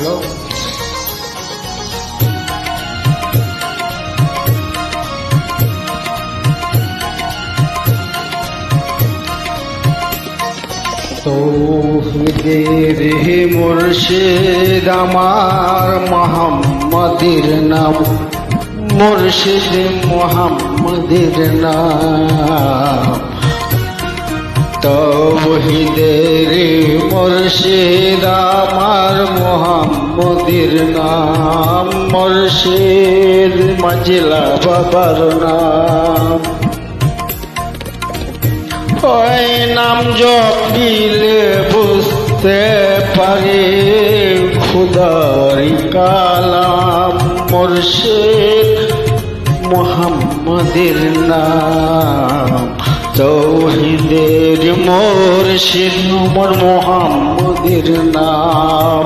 Hello তৌহিদের মুর্শিদ আমার মোহাম্মদের নাম, মুর্শিদ মোহাম্মদের নাম। তৌহিদের মুর্শিদ আমার মোহাম্মদের নাম, মুর্শিদ মজলা বাবার নাম। ওই নাম জপিলে বুঝতে পারে খুদারি কালাম, মুর্শিদ মোহাম্মদের নাম। তৌহিদের মুর্শিদ মোহাম্মদের নাম,